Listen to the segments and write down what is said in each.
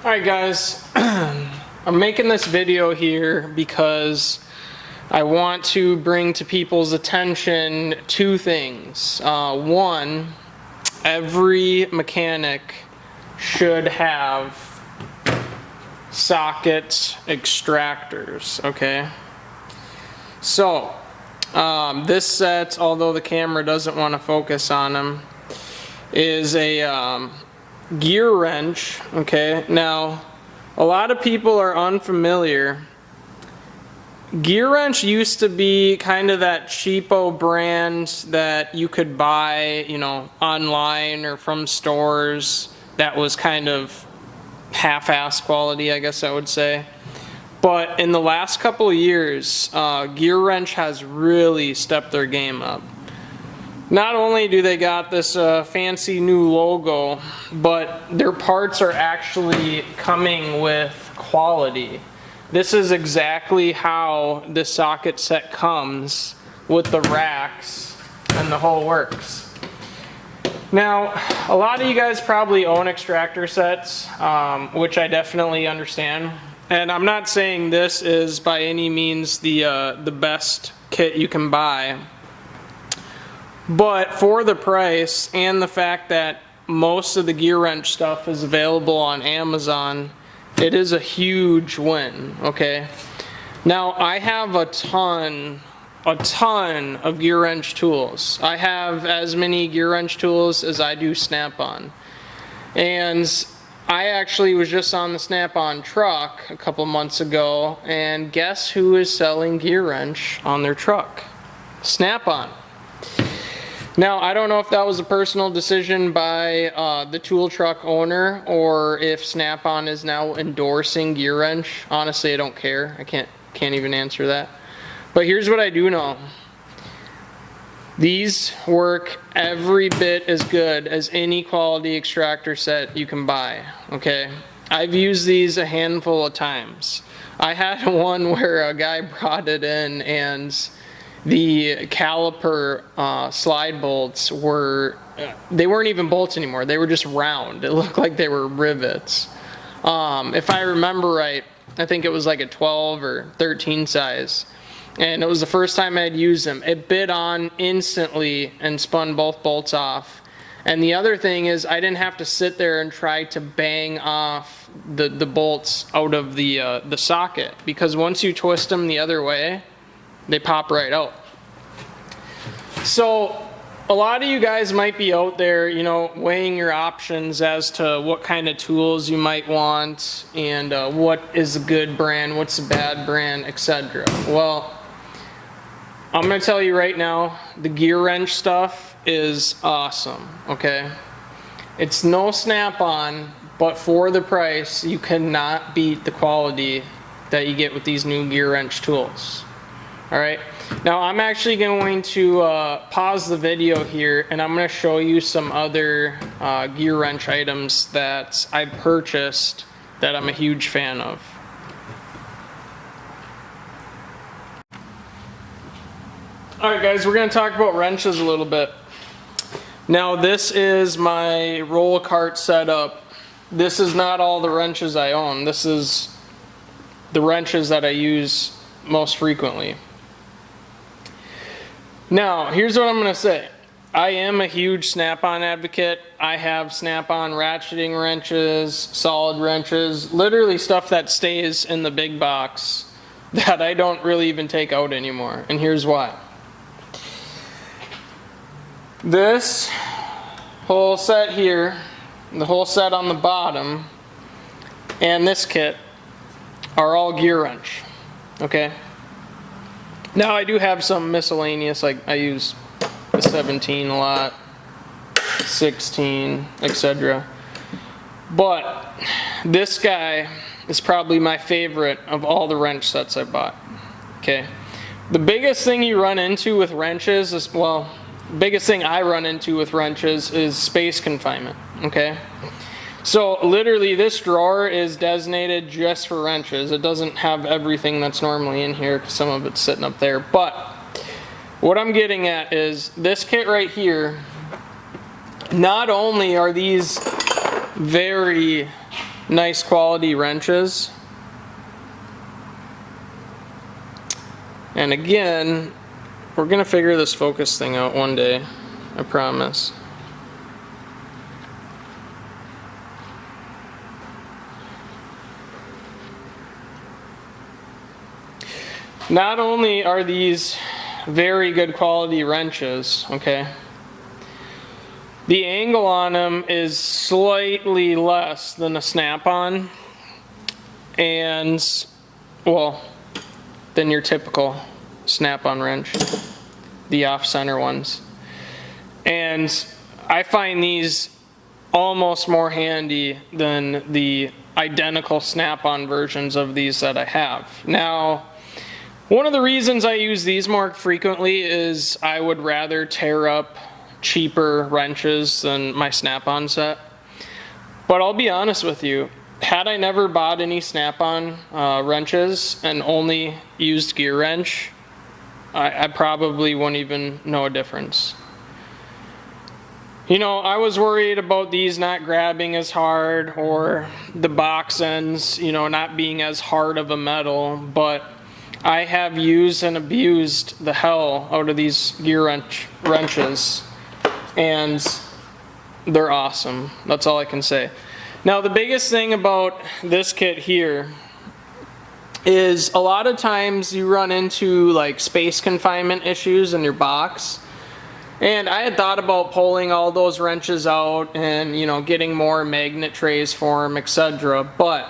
Alright guys, I'm making this video here because I want to bring to people's attention two things. One, every mechanic should have socket extractors, okay? So, this set, although the camera doesn't want to focus on them, is a gear wrench, okay? Now, a lot of people are unfamiliar. GearWrench used to be kind of that cheapo brand that you could buy, you know, online or from stores that was kind of half-ass quality, I guess I would say. But in the last couple of years, GearWrench has really stepped their game up. Not only do they got this fancy new logo, but their parts are actually coming with quality. This is exactly how the socket set comes with the racks and the whole works. Now, a lot of you guys probably own extractor sets, which I definitely understand. And I'm not saying this is by any means the best kit you can buy. But for the price and the fact that most of the GearWrench stuff is available on Amazon, it is a huge win, okay? Now, I have a ton of GearWrench tools. I have as many GearWrench tools as I do Snap-on. And I actually was just on the Snap-on truck a couple months ago, and guess who is selling GearWrench on their truck? Snap-on. Now, I don't know if that was a personal decision by the tool truck owner or if Snap-on is now endorsing GearWrench. Honestly, I don't care. I can't even answer that. But here's what I do know. These work every bit as good as any quality extractor set you can buy, okay? I've used these a handful of times. I had one where a guy brought it in and the caliper slide bolts they weren't even bolts anymore. They were just round. It looked like they were rivets. If I remember right, I think it was like a 12 or 13 size. And it was the first time I'd used them. It bit on instantly and spun both bolts off. And the other thing is I didn't have to sit there and try to bang off the bolts out of the socket, because once you twist them the other way, they pop right out. So a lot of you guys might be out there, you know, weighing your options as to what kind of tools you might want and what is a good brand, what's a bad brand, etc. Well, I'm going to tell you right now, the GearWrench stuff is awesome, okay? It's no Snap-on, but for the price, you cannot beat the quality that you get with these new GearWrench tools. Alright, now I'm actually going to pause the video here and I'm going to show you some other GearWrench items that I purchased that I'm a huge fan of. Alright guys, we're going to talk about wrenches a little bit. Now this is my roll cart setup. This is not all the wrenches I own. This is the wrenches that I use most frequently. Now, here's what I'm going to say. I am a huge Snap-on advocate. I have Snap-on ratcheting wrenches, solid wrenches, literally stuff that stays in the big box that I don't really even take out anymore. And here's why. This whole set here, the whole set on the bottom, and this kit are all GearWrench, okay? Now I do have some miscellaneous, like I use the 17 a lot, 16, etc. But this guy is probably my favorite of all the wrench sets I bought, okay? The biggest thing you run into with wrenches is, well, the biggest thing I run into with wrenches is space confinement, okay? So literally this drawer is designated just for wrenches. It doesn't have everything that's normally in here because some of it's sitting up there. But what I'm getting at is this kit right here, not only are these very nice quality wrenches. And again, we're gonna figure this focus thing out one day, I promise. Not only are these very good quality wrenches, okay, the angle on them is slightly less than a snap-on, and, well, than your typical snap-on wrench, the off-center ones. And I find these almost more handy than the identical snap-on versions of these that I have. Now, one of the reasons I use these more frequently is I would rather tear up cheaper wrenches than my snap-on set. But I'll be honest with you, had I never bought any snap-on wrenches and only used GearWrench, I probably wouldn't even know a difference. You know, I was worried about these not grabbing as hard or the box ends, you know, not being as hard of a metal, but I have used and abused the hell out of these GearWrench wrenches, and they're awesome. That's all I can say. Now, the biggest thing about this kit here is a lot of times you run into like space confinement issues in your box. And I had thought about pulling all those wrenches out and, you know, getting more magnet trays for them, etc. But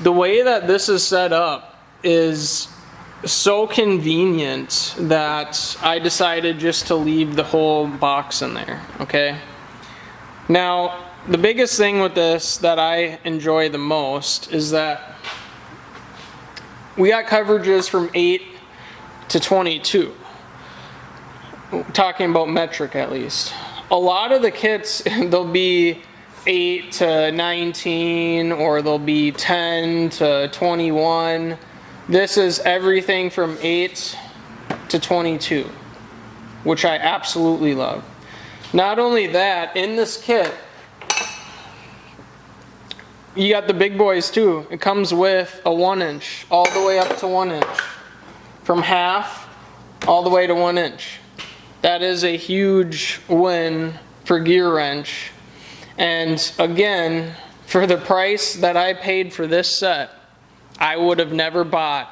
the way that this is set up is so convenient that I decided just to leave the whole box in there, okay? Now, the biggest thing with this that I enjoy the most is that we got coverages from 8 to 22. Talking about metric at least. A lot of the kits, they'll be 8 to 19 or they'll be 10 to 21. This is everything from 8 to 22, which I absolutely love. Not only that, in this kit, you got the big boys too. It comes with a 1-inch, all the way up to 1 inch. From half, all the way to 1 inch. That is a huge win for GearWrench. And again, for the price that I paid for this set, I would have never bought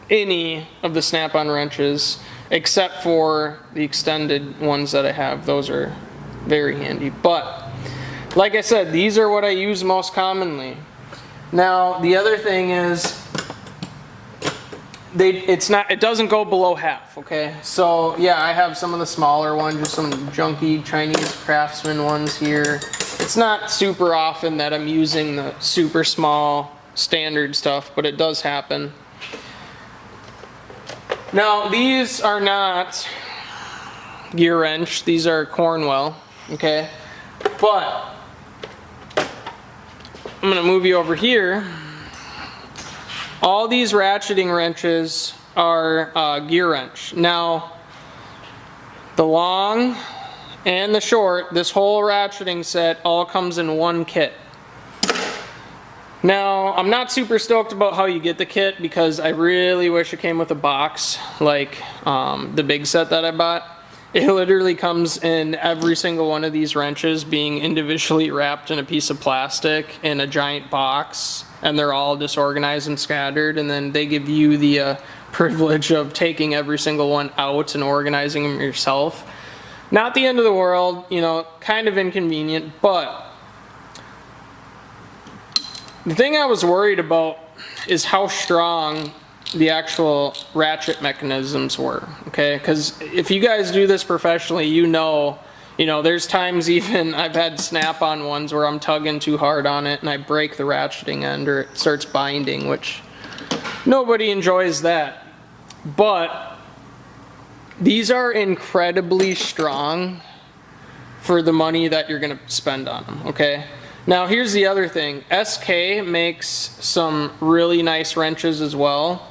any of the snap-on wrenches except for the extended ones that I have. Those are very handy. But like I said, these are what I use most commonly. Now, the other thing is it doesn't go below half, okay? So yeah, I have some of the smaller ones, just some junky Chinese Craftsman ones here. It's not super often that I'm using the super small standard stuff, but it does happen. Now, these are not GearWrench, these are Cornwell, okay? But I'm gonna move you over here. All these ratcheting wrenches are GearWrench. Now, the long and the short, this whole ratcheting set all comes in one kit. Now, I'm not super stoked about how you get the kit because I really wish it came with a box like the big set that I bought. It literally comes in every single one of these wrenches being individually wrapped in a piece of plastic in a giant box, and they're all disorganized and scattered, and then they give you the privilege of taking every single one out and organizing them yourself. Not the end of the world, you know, kind of inconvenient, but the thing I was worried about is how strong the actual ratchet mechanisms were, okay? Because if you guys do this professionally, you know, there's times even I've had snap-on ones where I'm tugging too hard on it and I break the ratcheting end or it starts binding, which nobody enjoys that. But these are incredibly strong for the money that you're gonna spend on them, okay? Now here's the other thing. SK makes some really nice wrenches as well.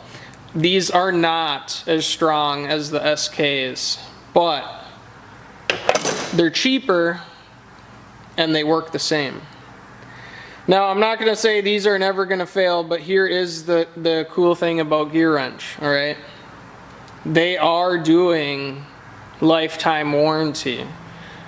These are not as strong as the SKs, but they're cheaper and they work the same. Now, I'm not going to say these are never going to fail, but here is the cool thing about GearWrench, all right? They are doing lifetime warranty.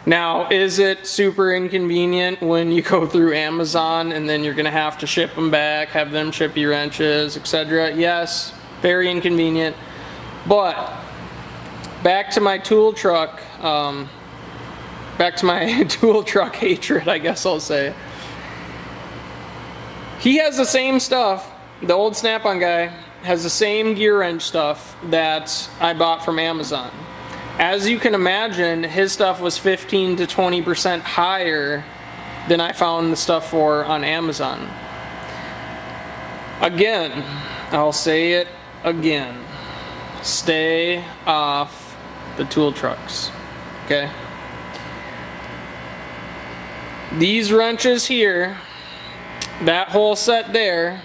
Now, is it super inconvenient when you go through Amazon and then you're going to have to ship them back, have them ship you wrenches, etc.? Yes, very inconvenient. But back to my tool truck, back to my tool truck hatred, I guess I'll say. He has the same stuff, the old Snap-on guy has the same gear wrench stuff that I bought from Amazon. As you can imagine, his stuff was 15 to 20% higher than I found the stuff for on Amazon. Again, I'll say it again. Stay off the tool trucks, okay? These wrenches here, that whole set there,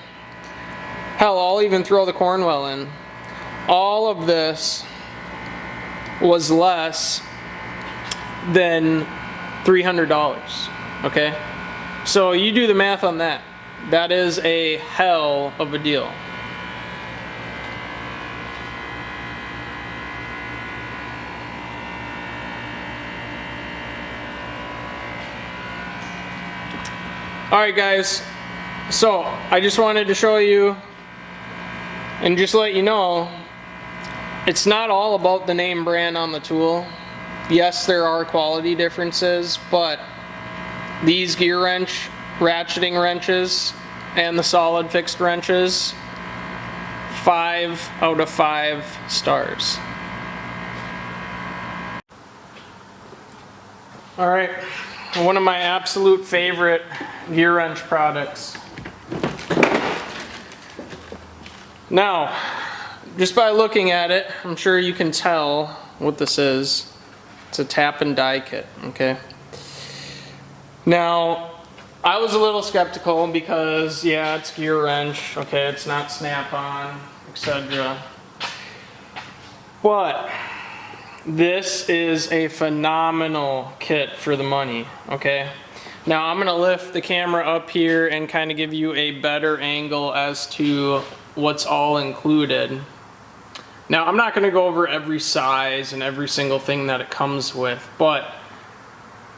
hell, I'll even throw the Cornwell in. All of this was less than $300, okay? So you do the math on that. That is a hell of a deal. Alright guys, so I just wanted to show you and just let you know, it's not all about the name brand on the tool. Yes, there are quality differences, but these GearWrench ratcheting wrenches and the solid fixed wrenches, 5 out of 5 stars. Alright, one of my absolute favorite GearWrench products. Now, just by looking at it, I'm sure you can tell what this is. It's a tap and die kit, okay? Now, I was a little skeptical because, yeah, it's GearWrench, okay, it's not Snap-on, etc. But this is a phenomenal kit for the money, okay? Now I'm gonna lift the camera up here and kind of give you a better angle as to what's all included. Now I'm not gonna go over every size and every single thing that it comes with, but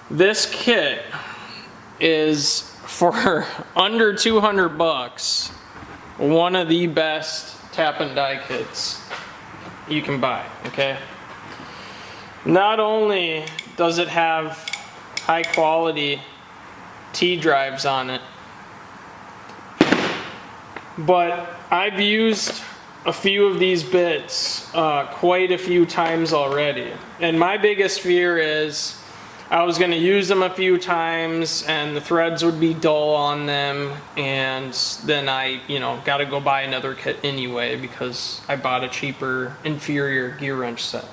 this kit is, for under 200 bucks, one of the best tap and die kits you can buy, okay? Not only does it have high quality T-drives on it, but I've used a few of these bits quite a few times already, and my biggest fear is I was going to use them a few times and the threads would be dull on them, and then I, got to go buy another kit anyway because I bought a cheaper, inferior gear wrench set.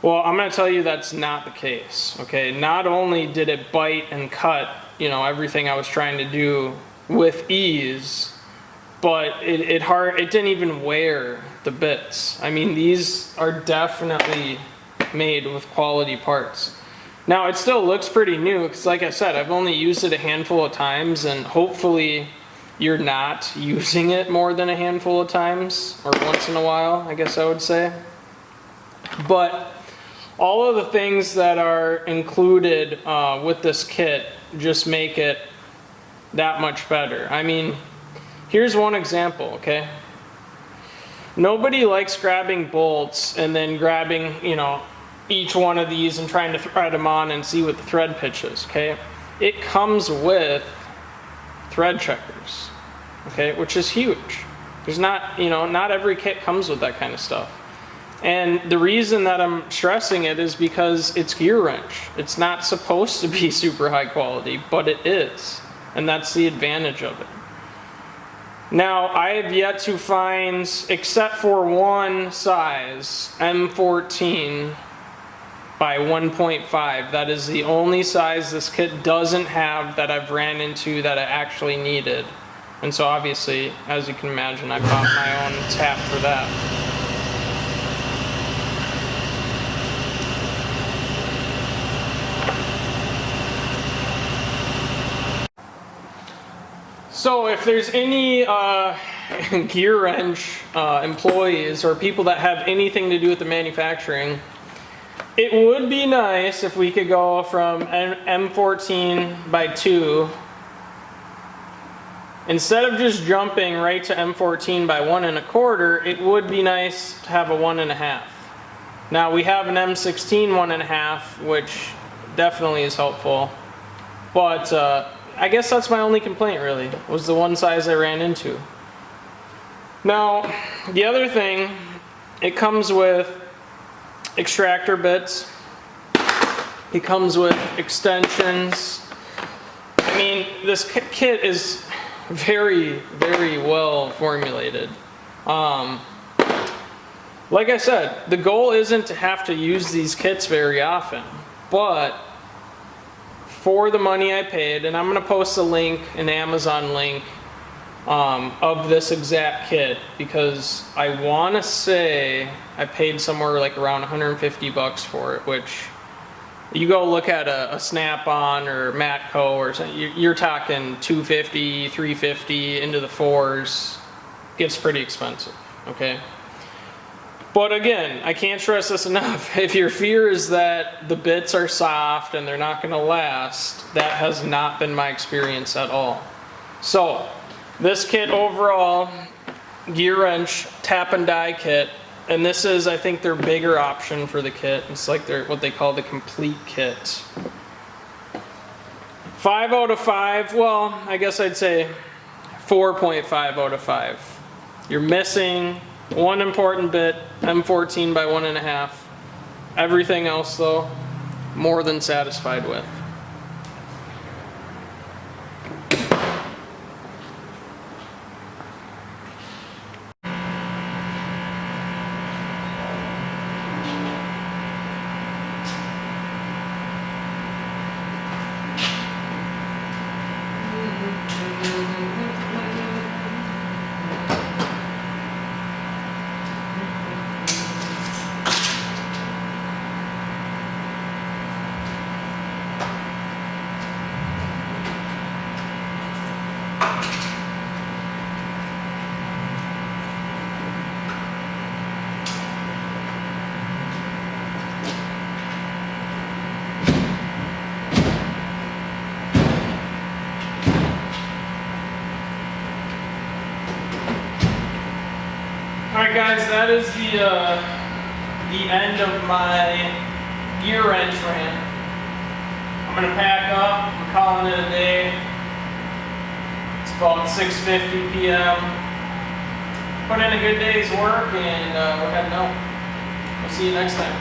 Well, I'm going to tell you that's not the case, okay? Not only did it bite and cut, everything I was trying to do with ease, but it didn't even wear the bits. I mean, these are definitely made with quality parts. Now, it still looks pretty new because, like I said, I've only used it a handful of times, and hopefully you're not using it more than a handful of times, or once in a while, I guess I would say. But all of the things that are included with this kit just make it that much better. I mean, here's one example, okay? Nobody likes grabbing bolts and then grabbing, each one of these and trying to thread them on and see what the thread pitch is, okay? It comes with thread checkers, okay, which is huge. There's not, not every kit comes with that kind of stuff. And the reason that I'm stressing it is because it's GearWrench. It's not supposed to be super high quality, but it is. And that's the advantage of it. Now, I have yet to find, except for one size, M14 by 1.5, that is the only size this kit doesn't have that I've ran into that I actually needed. And so obviously, as you can imagine, I bought my own tap for that. So if there's any GearWrench employees or people that have anything to do with the manufacturing, it would be nice if we could go from M14 by 2, instead of just jumping right to M14 by 1 1/4, it would be nice to have a 1 1/2. Now we have an M16 1 1/2, which definitely is helpful, but I guess that's my only complaint really, was the one size I ran into. Now, the other thing, it comes with extractor bits, it comes with extensions. I mean, this kit is very, very well formulated. Like I said, the goal isn't to have to use these kits very often, but for the money I paid, and I'm going to post a link, an Amazon link of this exact kit, because I want to say I paid somewhere like around 150 bucks for it, which you go look at a Snap-on or Matco or something, you're talking 250, 350 into the fours. Gets pretty expensive, okay? But again, I can't stress this enough. If your fear is that the bits are soft and they're not going to last, that has not been my experience at all. So, this kit overall, GearWrench tap and die kit, and this is, I think, their bigger option for the kit. It's like their what they call the complete kit. 5 out of 5, well, I guess I'd say 4.5 out of 5. You're missing one important bit, M14 by 1 1/2. Everything else, though, more than satisfied with. Alright guys, that is the end of my GearWrench rant. I'm going to pack up, I'm calling it a day. It's about 6:50 p.m. Put in a good day's work and we're heading out. We'll see you next time.